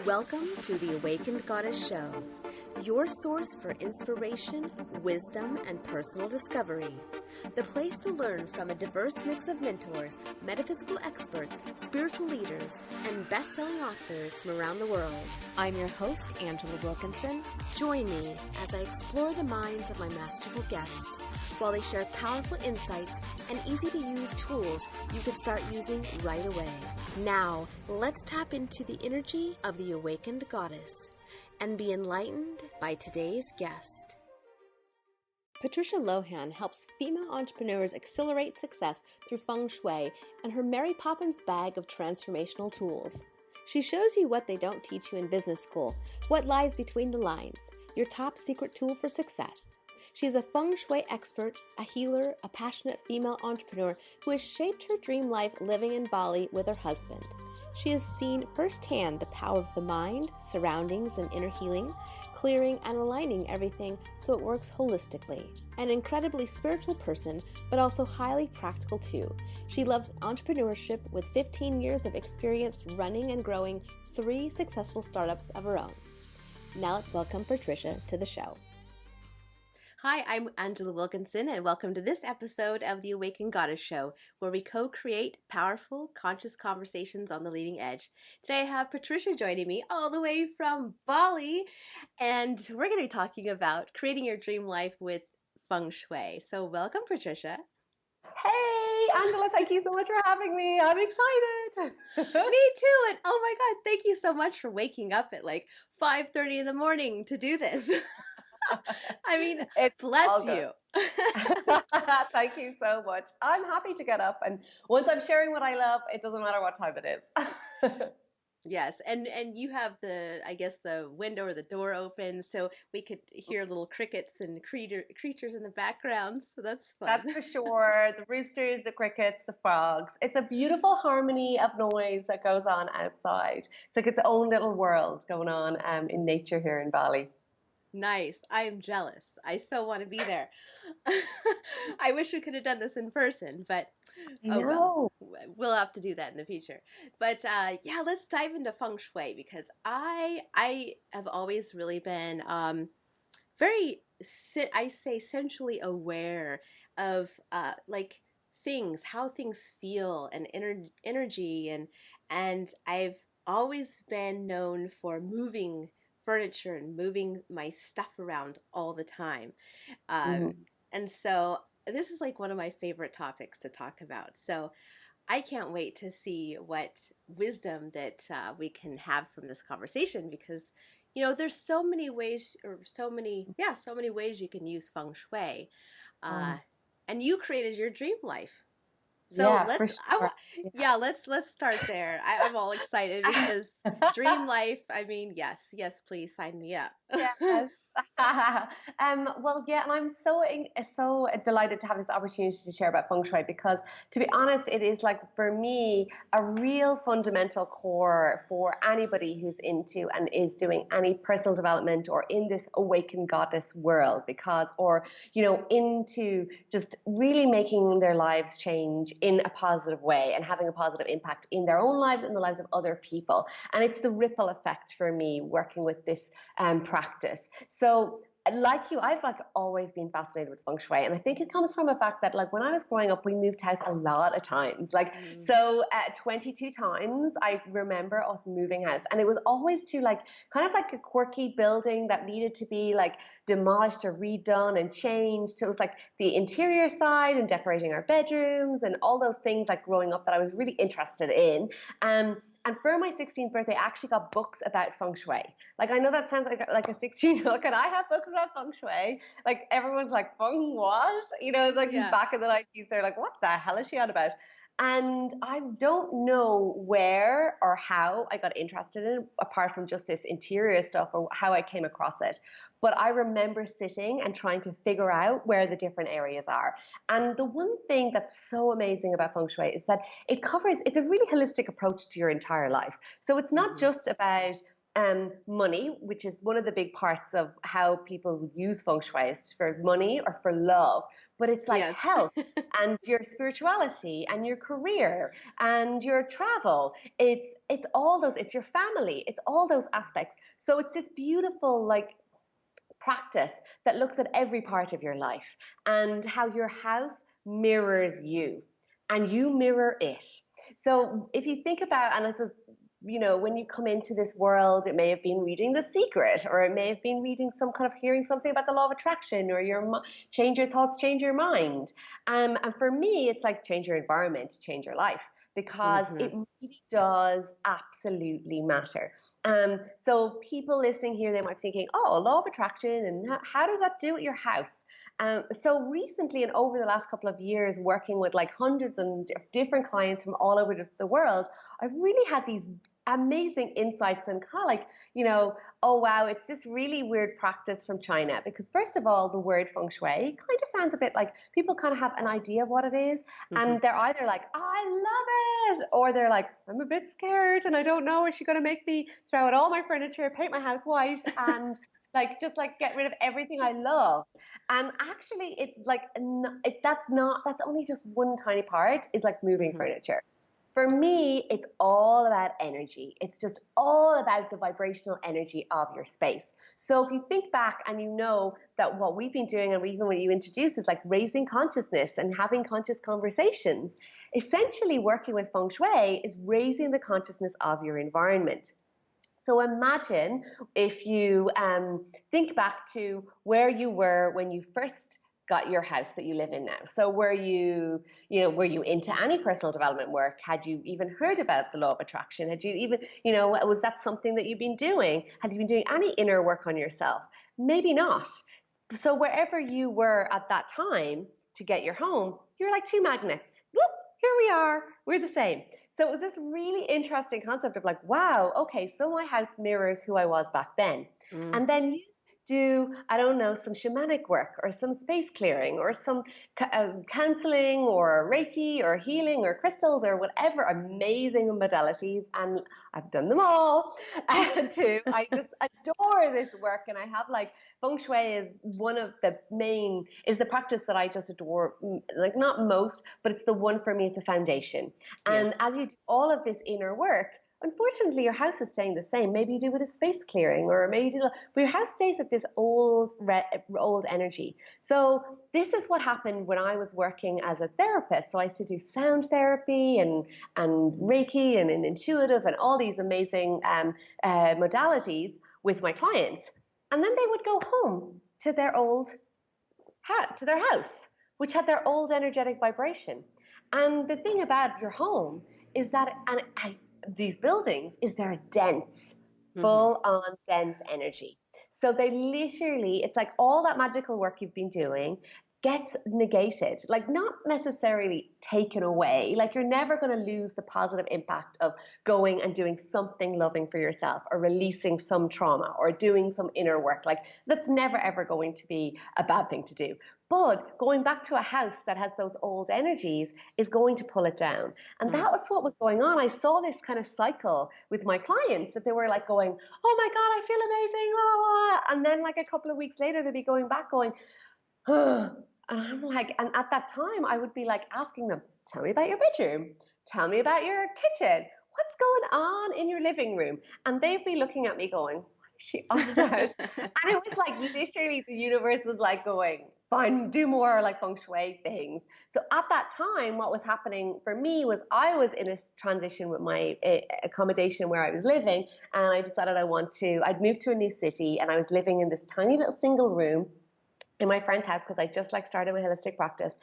Welcome to the Awakened Goddess Show, your source for inspiration, wisdom, and personal discovery. The place to learn from a diverse mix of mentors, metaphysical experts, spiritual leaders, and best-selling authors from around the world. I'm your host, Angela Wilkinson. Join me as I explore the minds of my masterful guests while they share powerful insights and easy-to-use tools you can start using right away. Now, let's tap into the energy of the Awakened Goddess and be enlightened by today's guest. Patricia Lohan helps female entrepreneurs accelerate success through Feng Shui and her Mary Poppins bag of transformational tools. She shows you what they don't teach you in business school, what lies between the lines, your top secret tool for success. She is a Feng Shui expert, a healer, a passionate female entrepreneur who has shaped her dream life living in Bali with her husband. She has seen firsthand the power of the mind, surroundings, and inner healing, clearing and aligning everything so it works holistically. An incredibly spiritual person, but also highly practical too. She loves entrepreneurship with 15 years of experience running and growing 3 successful startups of her own. Now let's welcome Patricia to the show. Hi, I'm Angela Wilkinson, and welcome to this episode of the Awakened Goddess Show, where we co-create powerful, conscious conversations on the leading edge. Today I have Patricia joining me all the way from Bali, and we're going to be talking about creating your dream life with Feng Shui. So welcome, Patricia. Hey, Angela, thank you so much for having me. I'm excited. Me too, and oh my God, thank you so much for waking up at like 5:30 in the morning to do this. I mean, bless you. Thank you so much. I'm happy to get up, and once I'm sharing what I love, it doesn't matter what time it is. Yes, and you have the window or the door open, so we could hear little crickets and creatures in the background, so that's fun. That's for sure. The roosters, the crickets, the frogs. It's a beautiful harmony of noise that goes on outside. It's like its own little world going on in nature here in Bali. Nice. I am jealous. I so want to be there. I wish we could have done this in person, but well, we'll have to do that in the future. But yeah, let's dive into Feng Shui because I have always really been very, I say, sensually aware of like things, how things feel, and energy, and I've always been known for moving furniture and moving my stuff around all the time. And so this is like one of my favorite topics to talk about. So I can't wait to see what wisdom that we can have from this conversation because, you know, there's so many ways so many ways you can use Feng Shui. And you created your dream life. So let's start there. I'm all excited because dream life. I mean, yes, please sign me up. Yes. Well, yeah, and I'm so delighted to have this opportunity to share about Feng Shui because, to be honest, it is like for me a real fundamental core for anybody who's into and is doing any personal development or in this awakened goddess world or into just really making their lives change in a positive way and having a positive impact in their own lives and the lives of other people. And it's the ripple effect for me working with this practice. So like you, I've always been fascinated with Feng Shui. And I think it comes from a fact that when I was growing up, we moved house a lot of times. 22 times I remember us moving house. And it was always to kind of like a quirky building that needed to be demolished or redone and changed. So it was the interior side and decorating our bedrooms and all those things growing up that I was really interested in. And for my 16th birthday, I actually got books about Feng Shui. I know that sounds like a 16-year-old. Can I have books about Feng Shui? Everyone's like, Feng what? Back in the 90s, they're like, what the hell is she on about? And I don't know where or how I got interested in it, apart from just this interior stuff or how I came across it. But I remember sitting and trying to figure out where the different areas are. And the one thing that's so amazing about Feng Shui is that it's a really holistic approach to your entire life. So it's not just about money, which is one of the big parts of how people use feng shui, is for money or for love, but it's like Yes. health and your spirituality and your career and your travel. It's all those, it's your family, it's all those aspects. So it's this beautiful like practice that looks at every part of your life and how your house mirrors you and you mirror it. So if you think about, and I suppose, when you come into this world, it may have been reading The Secret, or it may have been reading some kind of hearing something about the law of attraction, or change your thoughts, change your mind. And for me, it's like change your environment, change your life, because it really does absolutely matter. So people listening here, they might be thinking, oh, law of attraction, and how does that do at your house? So recently and over the last couple of years, working with like hundreds of different clients from all over the world, I've really had these amazing insights and kind of like, oh wow, it's this really weird practice from China. Because first of all, the word feng shui kind of sounds a bit like people kind of have an idea of what it is, and they're either like, oh, I love it, or they're like, I'm a bit scared and I don't know, is she going to make me throw out all my furniture, paint my house white, and like just like get rid of everything I love. And actually, it's like that's only just one tiny part. Is like moving furniture. For me, it's all about energy. It's just all about the vibrational energy of your space. So if you think back and you know that what we've been doing, and even when you introduce, is like raising consciousness and having conscious conversations, essentially working with feng shui is raising the consciousness of your environment. So imagine if you think back to where you were when you first got your house that you live in now. So were you into any personal development work? Had you even heard about the law of attraction? Had you even, was that something that you've been doing? Had you been doing any inner work on yourself? Maybe not. So wherever you were at that time to get your home, you're like two magnets. Whoop, here we are. We're the same. So it was this really interesting concept of like, wow, okay, so my house mirrors who I was back then. And then you do, I don't know, some shamanic work or some space clearing or some counseling or Reiki or healing or crystals or whatever amazing modalities. And I've done them all too. I just adore this work. And I have like, feng shui is one of the main, is the practice that I just adore, like not most, but it's the one for me, it's a foundation. And as you do all of this inner work, unfortunately, your house is staying the same. Maybe you do with a space clearing, or maybe you do, but your house stays at this old energy. So this is what happened when I was working as a therapist. So I used to do sound therapy and Reiki and intuitive and all these amazing modalities with my clients, and then they would go home to their house, which had their old energetic vibration. And the thing about your home is that, these buildings, is they're dense, full on dense energy. So they literally, it's like all that magical work you've been doing gets negated, like not necessarily taken away. Like you're never going to lose the positive impact of going and doing something loving for yourself or releasing some trauma or doing some inner work. Like that's never ever going to be a bad thing to do. But going back to a house that has those old energies is going to pull it down. And that was what was going on. I saw this kind of cycle with my clients that they were like going, oh my God, I feel amazing. La, la, la. And then like a couple of weeks later, they'd be going back going, and I'm like, and at that time, I would be like asking them, tell me about your bedroom. Tell me about your kitchen. What's going on in your living room? And they'd be looking at me going, what is she on about? And it was like, literally the universe was like going, fine, do more like feng shui things. So at that time, what was happening for me was I was in a transition with my accommodation where I was living. And I decided I'd moved to a new city, and I was living in this tiny little single room in my friend's house because I just like started my holistic practice.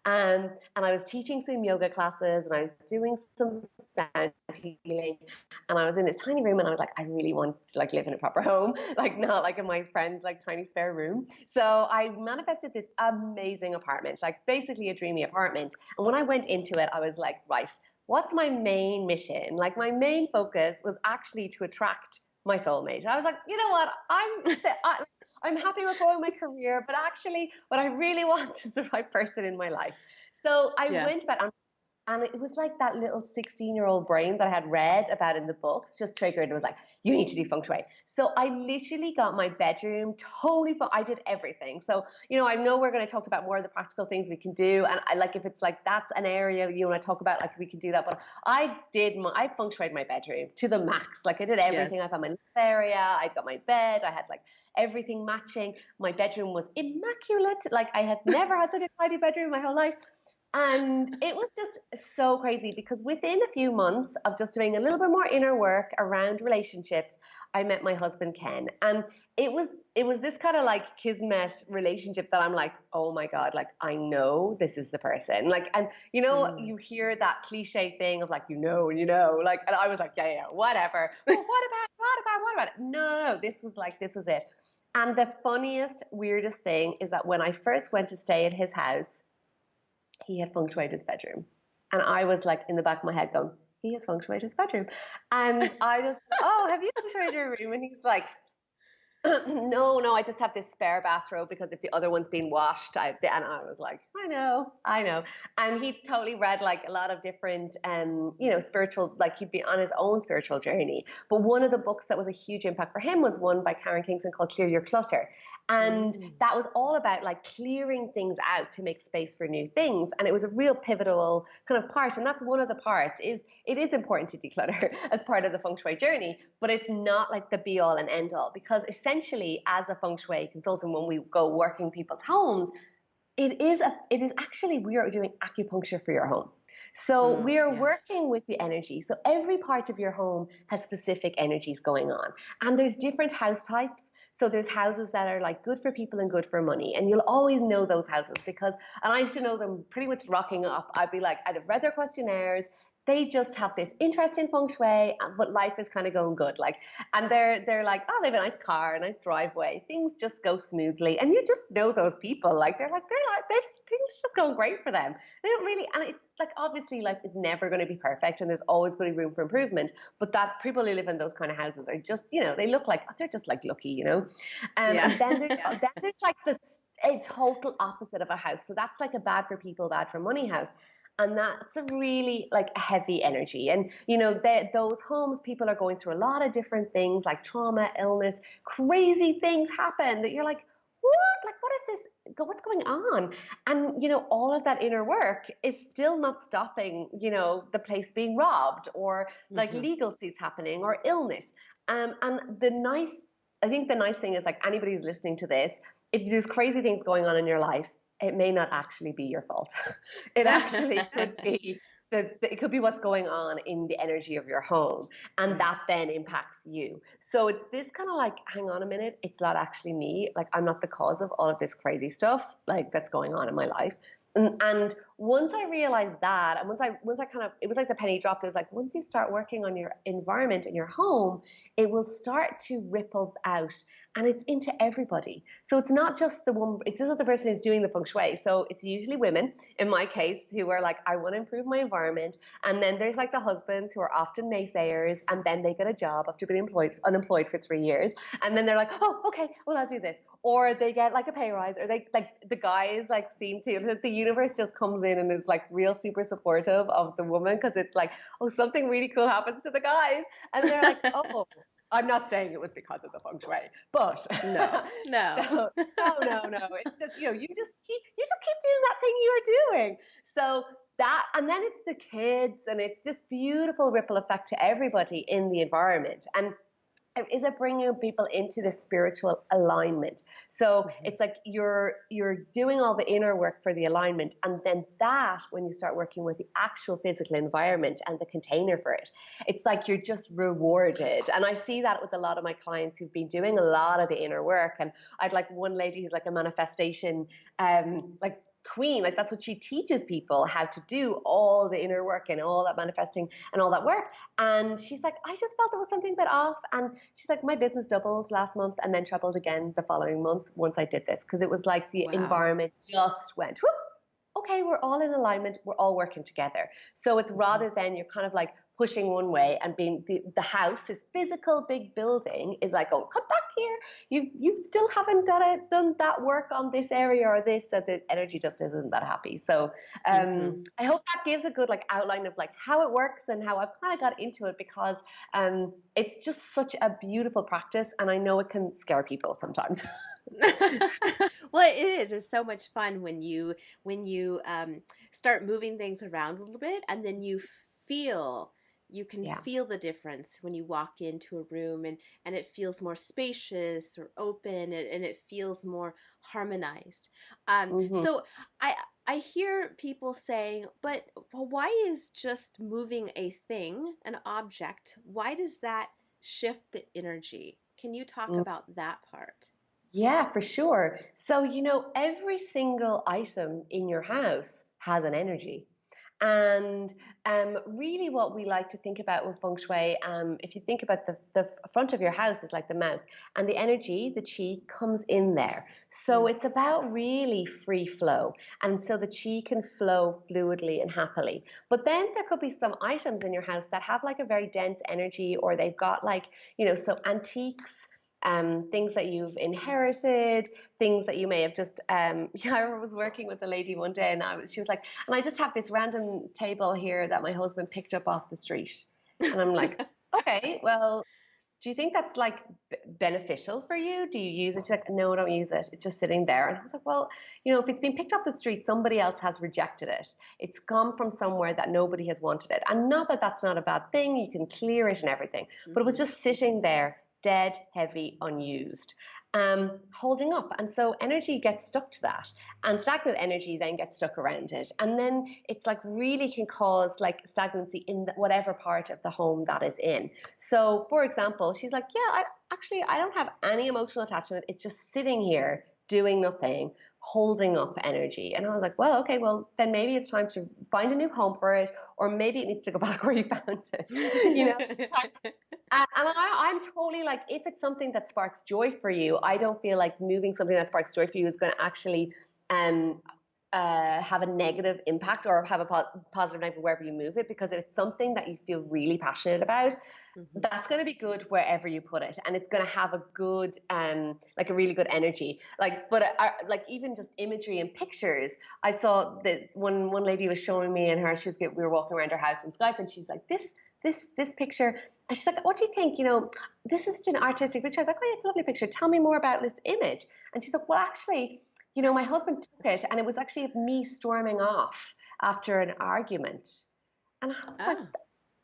And I was teaching some yoga classes, and I was doing some sound healing, and I was in a tiny room, and I was like, I really want to like live in a proper home, like not like in my friend's like tiny spare room. So I manifested this amazing apartment, like basically a dreamy apartment. And when I went into it, I was like, right, what's my main mission? Like my main focus was actually to attract my soulmate. I was like, you know what, I'm happy with growing my career, but actually what I really want is the right person in my life. So I went about, And it was like that little 16-year-old brain that I had read about in the books just triggered. It was like, you need to do feng shui. So I literally got my bedroom totally, I did everything. So, I know we're going to talk about more of the practical things we can do. And I like, if it's like, that's an area you want to talk about, like we can do that. But I feng shuied my bedroom to the max. Like I did everything. Yes. I found my living area. I got my bed. I had like everything matching. My bedroom was immaculate. Like I had never had such a tidy bedroom my whole life. And it was just so crazy because within a few months of just doing a little bit more inner work around relationships, I met my husband Ken. And it was this kind of like kismet relationship that I'm like, oh my God, like I know this is the person. Like, and you hear that cliche thing of like, like, and I was like, yeah, whatever. Well, what about it? No, this was it. And the funniest, weirdest thing is that when I first went to stay at his house, he had feng shuied his bedroom. And I was like in the back of my head going, he has feng shuied his bedroom. And I just, oh, have you feng shuied your room? And he's like, no, I just have this spare bathrobe because if the other one's been washed, and I was like, I know. And he totally read like a lot of different, spiritual, like he'd be on his own spiritual journey. But one of the books that was a huge impact for him was one by Karen Kingston called Clear Your Clutter. And that was all about like clearing things out to make space for new things. And it was a real pivotal kind of part. And that's one of the parts is it is important to declutter as part of the feng shui journey, but it's not like the be all and end all, because essentially as a feng shui consultant, when we go working people's homes, it is actually, we are doing acupuncture for your home. So we are working with the energy. So every part of your home has specific energies going on. And there's different house types. So there's houses that are like good for people and good for money. And you'll always know those houses and I used to know them pretty much rocking up. I'd be like, I'd have read their questionnaires. They just have this interest in feng shui, but life is kind of going good. Like, and they're like, oh, they have a nice car, a nice driveway. Things just go smoothly, and you just know those people. Like, they're just things just going great for them. They don't really, and it's like obviously, like it's never going to be perfect, and there's always going to be room for improvement. But that people who live in those kind of houses are just, they look like they're just like lucky, And then there's like a total opposite of a house. So that's like a bad for people, bad for money house. And that's a really like a heavy energy. And, those homes, people are going through a lot of different things like trauma, illness, crazy things happen that you're like, what? Like, what is this? What's going on? And, all of that inner work is still not stopping, the place being robbed or like legal suits happening or illness. And I think the nice thing is like anybody who's listening to this, if there's crazy things going on in your life, it may not actually be your fault. It actually could be it could be what's going on in the energy of your home, and that then impacts you. So it's this kind of like, hang on a minute, it's not actually me. Like I'm not the cause of all of this crazy stuff like that's going on in my life. And once I realized that, and once I kind of, it was like the penny dropped. It was like, once you start working on your environment in your home, it will start to ripple out, and it's into everybody. So it's not just it's just not the person who's doing the feng shui. So it's usually women, in my case, who are like, I want to improve my environment. And then there's like the husbands who are often naysayers, and then they get a job after being unemployed for 3 years. And then they're like, oh, okay, well, I'll do this. Or they get like a pay rise, or they like the guys like seem to, the universe just comes in and is like real super supportive of the woman, because it's like, oh, something really cool happens to the guys, and they're like, oh, I'm not saying it was because of the feng shui, but no. no. It's just, you just keep doing that thing you are doing. So that, and then it's the kids, and it's this beautiful ripple effect to everybody in the environment. And is it bringing people into the spiritual alignment? So it's like you're doing all the inner work for the alignment, and then that, when you start working with the actual physical environment and the container for it, it's like you're just rewarded. And I see that with a lot of my clients who've been doing a lot of the inner work. And I'd like one lady who's like a manifestation like queen, like that's what she teaches people, how to do all the inner work and all that manifesting and all that work. And she's like, I just felt there was something a bit off. And she's like, my business doubled last month and then trebled again the following month once I did this, because it was like the environment just went whoop. Okay, we're all in alignment, we're all working together. So it's rather than you're kind of like pushing one way and being the house, this physical big building, is like, oh, come back here. You still haven't done that work on this area or this, so the energy just isn't that happy. So I hope that gives a good like outline of like how it works and how I've kind of got into it, because it's just such a beautiful practice, and I know it can scare people sometimes. Well, it is. It's so much fun when you start moving things around a little bit, and then you can Yeah. feel the difference when you walk into a room, and it feels more spacious or open, and it feels more harmonized. Hmm. So I hear people saying, but why is just moving a thing, an object, why does that shift the energy? Can you talk about that part? Yeah, for sure. So, every single item in your house has an energy. And really, what we like to think about with feng shui, if you think about the front of your house is like the mouth, and the energy, the chi, comes in there. So it's about really free flow. And so the chi can flow fluidly and happily. But then there could be some items in your house that have like a very dense energy, or they've got like, so antiques. Things that you've inherited, things that you may have just. Yeah, I was working with a lady one day, and she was like, and I just have this random table here that my husband picked up off the street. And I'm like, okay, well, do you think that's like beneficial for you? Do you use it? She's like, no, I don't use it. It's just sitting there. And I was like, well, if it's been picked off the street, somebody else has rejected it. It's come from somewhere that nobody has wanted it. And not that that's not a bad thing. You can clear it and everything. But it was just sitting there, dead, heavy, unused. Holding up. And so energy gets stuck to that. And stagnant energy then gets stuck around it. And then it's like really can cause like stagnancy in whatever part of the home that is in. So, for example, she's like, yeah, I don't have any emotional attachment. It's just sitting here doing nothing, holding up energy. And I was like, well, okay, well, then maybe it's time to find a new home for it, or maybe it needs to go back where you found it, you know? And I'm totally like, if it's something that sparks joy for you, I don't feel like moving something that sparks joy for you is going to actually um, have a negative impact or have a positive impact wherever you move it. Because if it's something that you feel really passionate about, that's going to be good wherever you put it, and it's going to have a good, like a really good energy. Like, but like even just imagery and pictures. I saw that one lady was showing me, and we were walking around her house in Skype, and she's like, this picture. And she's like, what do you think? This is such an artistic picture. I was like, oh, yeah, it's a lovely picture. Tell me more about this image. And she's like, well, actually, my husband took it, and it was actually of me storming off after an argument. And I was like, Oh.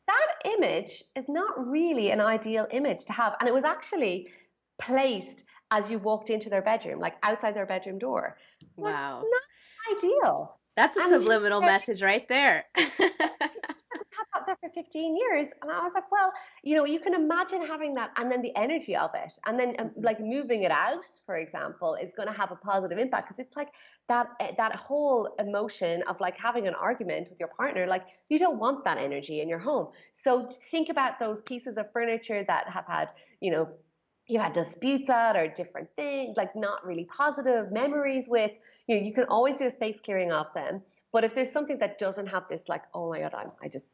that image is not really an ideal image to have. And it was actually placed as you walked into their bedroom, like outside their bedroom door. Like, Wow. not ideal. That's a And subliminal message right there. had that there for 15 years. And I was like, well, you can imagine having that, and then the energy of it. And then like moving it out, for example, is going to have a positive impact, because it's like that whole emotion of like having an argument with your partner, like you don't want that energy in your home. So think about those pieces of furniture that have had, you had disputes at, or different things, like not really positive memories with, you can always do a space clearing of them. But if there's something that doesn't have this like, oh my God, I just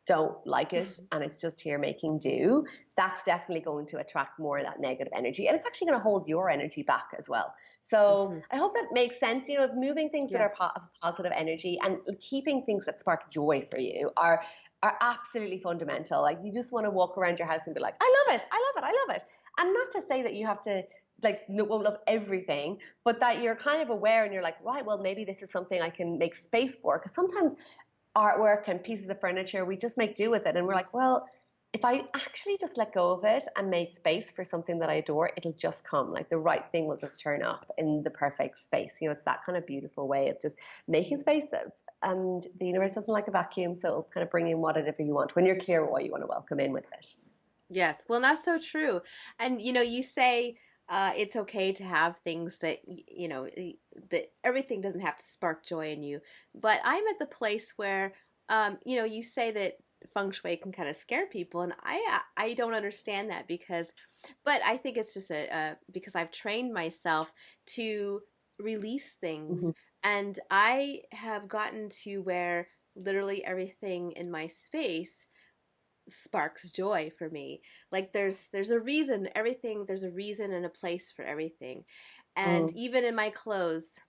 don't like it, and it's just here making do, that's definitely going to attract more of that negative energy, and it's actually going to hold your energy back as well. So I hope that makes sense. Moving things that Yeah. are positive energy and keeping things that spark joy for you are absolutely fundamental. Like, you just want to walk around your house and be like, I love it, I love it, I love it. And not to say that you have to like love everything, but that you're kind of aware, and you're like, right, well, maybe this is something I can make space for. Because sometimes artwork and pieces of furniture, we just make do with it, and we're like, well, if I actually just let go of it and made space for something that I adore, it'll just come. Like, the right thing will just turn up in the perfect space. It's that kind of beautiful way of just making space of, and the universe doesn't like a vacuum, so it'll kind of bring in whatever you want when you're clear what you want to welcome in with it. Yes. Well, that's so true. And you say it's okay to have things that that everything doesn't have to spark joy in you. But I'm at the place where you say that feng shui can kind of scare people, and I don't understand that, but I think it's just because I've trained myself to release things, Mm-hmm. and I have gotten to where literally everything in my space sparks joy for me. Like there's a reason, everything, there's a reason and a place for everything. And Mm. even in my clothes,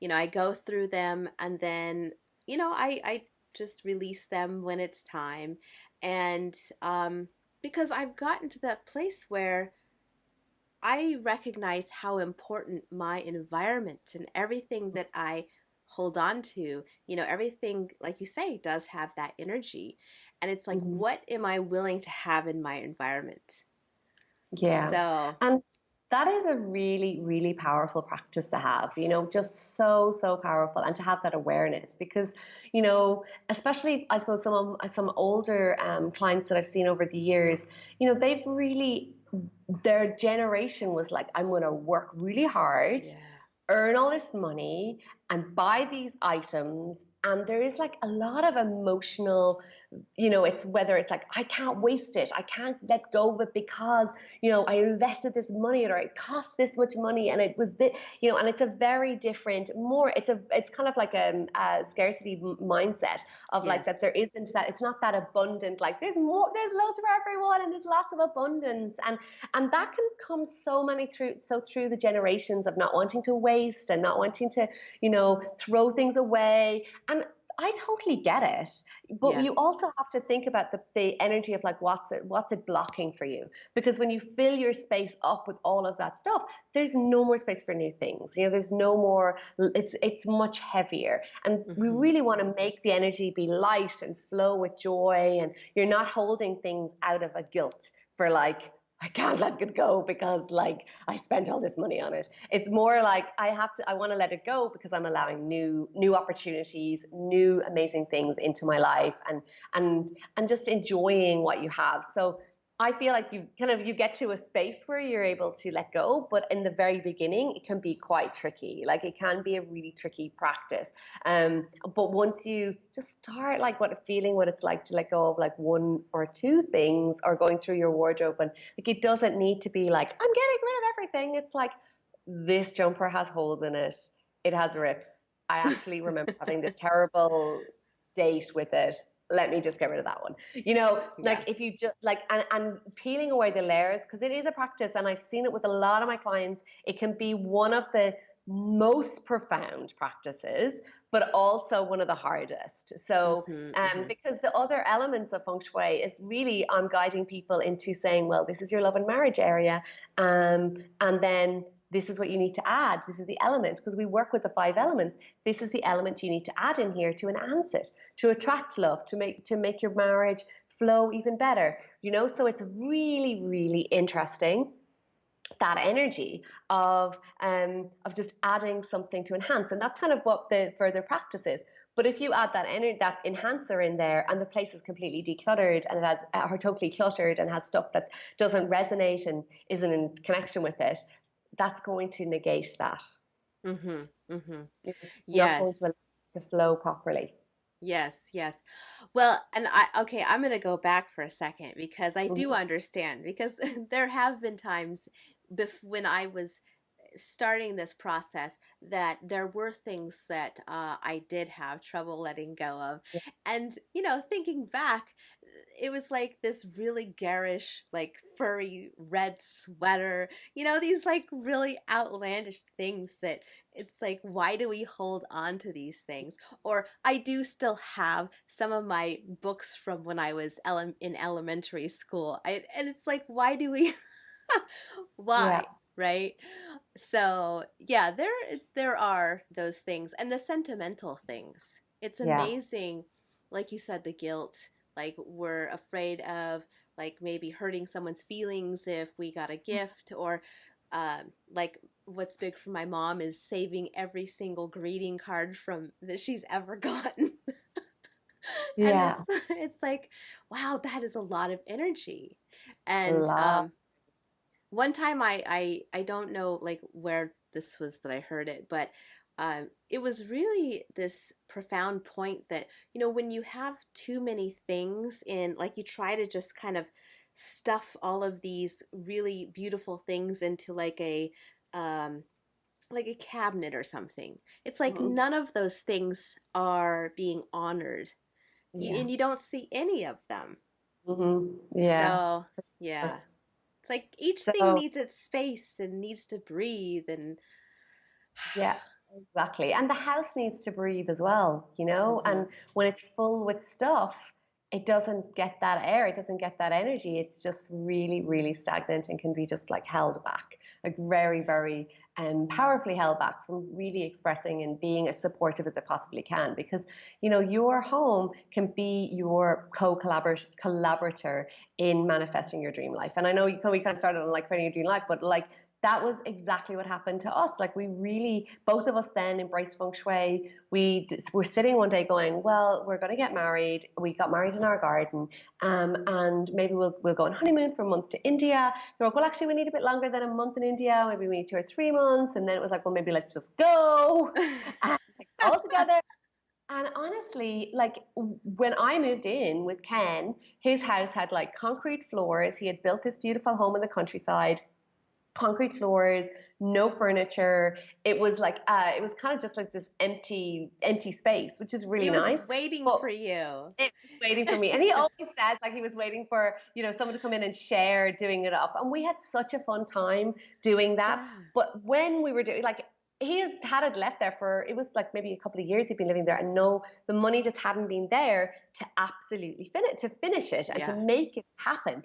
I go through them, and then, I just release them when it's time. And because I've gotten to that place where I recognize how important my environment and everything that I hold on to, everything, like you say, does have that energy. And it's like, Mhm. what am I willing to have in my environment? Yeah. So, And that is a really, really powerful practice to have, just so, so powerful. And to have that awareness because, especially, I suppose, some older clients that I've seen over the years, they've really, their generation was like, I'm going to work really hard, yeah. earn all this money, and buy these items. And there is like a lot of emotional, it's whether it's like, I can't waste it. I can't let go of it because, I invested this money or it cost this much money and it was this, and it's a very different, it's kind of like a scarcity mindset of like Yes. that there isn't that, it's not that abundant, like there's more, there's loads for everyone and there's lots of abundance. And that can come through the generations of not wanting to waste and not wanting to, throw things away. And I totally get it. But Yeah. you also have to think about the energy of like what's it blocking for you? Because when you fill your space up with all of that stuff, there's no more space for new things. There's no more. It's much heavier, and we Hmm. really want to make the energy be light and flow with joy. And you're not holding things out of a guilt for like, I can't let it go because like I spent all this money on it. It's more like I want to let it go because I'm allowing new opportunities, new amazing things into my life and just enjoying what you have. So I feel like you get to a space where you're able to let go, but in the very beginning it can be quite tricky. Like it can be a really tricky practice. But once you just start like feeling what it's like to let go of like one or two things or going through your wardrobe, and like it doesn't need to be like I'm getting rid of everything. It's like this jumper has holes in it. It has rips. I actually remember having this terrible date with it. Let me just get rid of that one. Like Yeah. if you just like and peeling away the layers, because it is a practice, and I've seen it with a lot of my clients. It can be one of the most profound practices, but also one of the hardest. So, Hmm. Hmm. because the other elements of feng shui is really I'm guiding people into saying, well, this is your love and marriage area, and then this is what you need to add. This is the element, because we work with the five elements. This is the element you need to add in here to enhance it, to attract love, to make your marriage flow even better. So it's really, really interesting, that energy of just adding something to enhance. And that's kind of what the further practice is. But if you add that enhancer in there, and the place is completely decluttered and it has or totally cluttered and has stuff that doesn't resonate and isn't in connection with it, that's going to negate that. Hmm. Hmm. It's not going to allow Yes. it to flow properly. Yes, yes. Well, and okay, I'm going to go back for a second because I do Mhm. understand, because there have been times when I was starting this process that there were things that I did have trouble letting go of. Yeah. And, thinking back, it was like this really garish, like furry red sweater, these like really outlandish things that it's like, why do we hold on to these things? Or I do still have some of my books from when I was in elementary school. And it's like, why do we, Yeah. why? Right? So yeah, there are those things, and the sentimental things. It's Yeah. amazing, like you said, the guilt. Like we're afraid of like maybe hurting someone's feelings if we got a gift, or like what's big for my mom is saving every single greeting card from that she's ever gotten. And Yeah. it's like, wow, that is a lot of energy. And Love. one time I don't know like where this was that I heard it, but it was really this profound point that, when you have too many things in, like, you try to just kind of stuff all of these really beautiful things into um like a cabinet or something. It's like Mhm. none of those things are being honored. Yeah. And you don't see any of them. Yeah. So, yeah. It's like each thing So, needs its space and needs to breathe and yeah, exactly. And the house needs to breathe as well, you know? hmm And when it's full with stuff, it doesn't get that air, it doesn't get that energy. It's just really, really stagnant and can be just like held back, like very, very powerfully held back from really expressing and being as supportive as it possibly can. Because, you know, your home can be your collaborator in manifesting your dream life. And I know we kind of started on like creating your dream life, but like that was exactly what happened to us. Like we really, both of us then embraced feng shui. We were sitting one day going, well, we're going to get married. We got married in our garden, and maybe we'll go on honeymoon for a month to India. We're like, well, actually, we need a bit longer than a month in India. Maybe we need 2 or 3 months. And then it was like, well, maybe let's just go and, like, all together. And honestly, like when I moved in with Ken, his house had like concrete floors. He had built this beautiful home in the countryside, concrete floors, no furniture. It was kind of just like this empty space, which is really it was nice. waiting But for you. it was waiting for me. And he always says like he was waiting for, you know, someone to come in and share doing it up. And we had such a fun time doing that. Yeah. But when we were doing like he had it left there for it was like maybe a couple of years he'd been living there and no the money just hadn't been there to absolutely finish it and to Yeah. make it happen.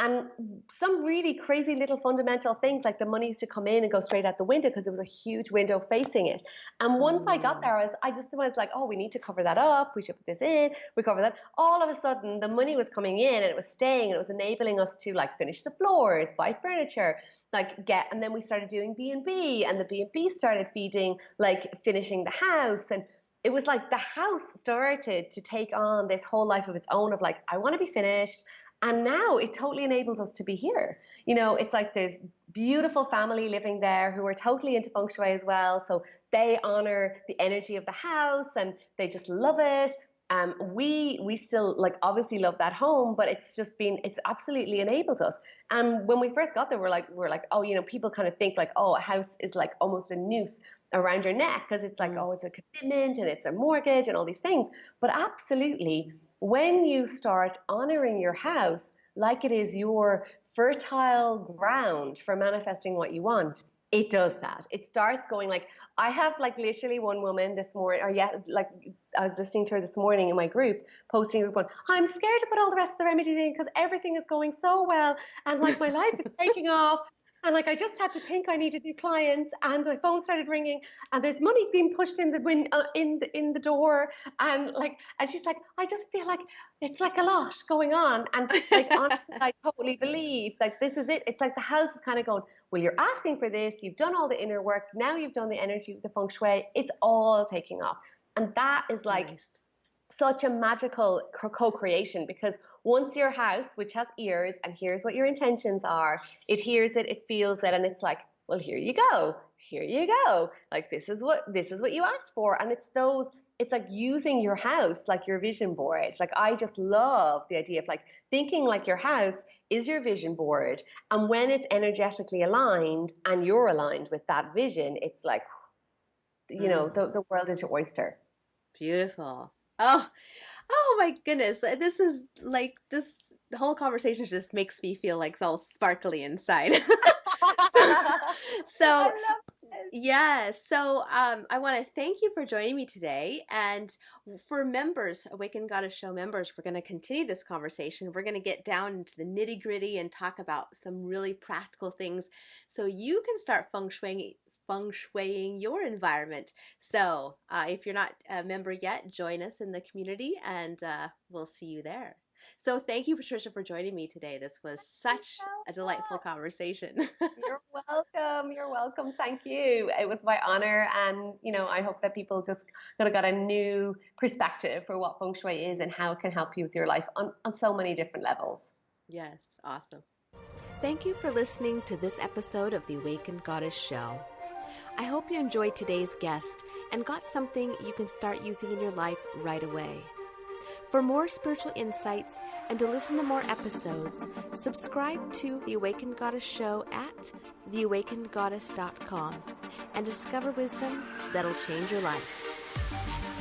And some really crazy little fundamental things like the money used to come in and go straight out the window because there was a huge window facing it. And once I got Mm. there, I just was like, oh, we need to cover that up. We should put this in. We cover that. All of a sudden, the money was coming in and it was staying and it was enabling us to like finish the floors, buy furniture, and then we started doing B&B and the B&B started feeding, like finishing the house. And it was like the house started to take on this whole life of its own of like, I want to be finished. And now it totally enables us to be here. You know, it's like there's beautiful family living there who are totally into feng shui as well. So they honor the energy of the house and they just love it. We still like obviously love that home, but it's absolutely enabled us. And when we first got there, we're like, oh, you know, people kind of think like, oh, a house is like almost a noose around your neck because it's like, Mm. oh, it's a commitment and it's a mortgage and all these things. But absolutely, when you start honoring your house like it is your fertile ground for manifesting what you want, it does that. It starts going like, I have like literally one woman this morning, or yeah, like I was listening to her this morning in my group, posting a group going, I'm scared to put all the rest of the remedies in because everything is going so well and like my life is taking off. And like I just had to think I needed new clients, and my phone started ringing, and there's money being pushed in the in the door, and she's like, I just feel like it's like a lot going on, and like honestly, I totally believe like this is it. It's like the house is kind of going, well, you're asking for this, you've done all the inner work, now you've done the energy with the feng shui, it's all taking off, and that is like Nice. such a magical co-creation because once your house, which has ears and hears what your intentions are, it hears it, it feels it, and it's like, well, here you go, like this is what you asked for. And it's like using your house like your vision board. Like I just love the idea of like thinking like your house is your vision board, and when it's energetically aligned and you're aligned with that vision, it's like, you know, Mm. the world is your oyster. Beautiful. Oh my goodness. This is like this the whole conversation just makes me feel like so sparkly inside. so I so love this. yeah, so I want to thank you for joining me today. And for members, Awakened Goddess Show members, we're going to continue this conversation. We're going to get down into the nitty gritty and talk about some really practical things so you can start feng shuiing your environment. So if you're not a member yet, join us in the community and we'll see you there. So thank you, Patricia, for joining me today. This was such a delightful conversation. You're welcome. You're welcome. Thank you. It was my honor. And, you know, I hope that people just kind of got a new perspective for what feng shui is and how it can help you with your life on so many different levels. Yes, awesome. Thank you for listening to this episode of the Awakened Goddess Show. I hope you enjoyed today's guest and got something you can start using in your life right away. For more spiritual insights and to listen to more episodes, subscribe to The Awakened Goddess Show at theawakenedgoddess.com and discover wisdom that'll change your life.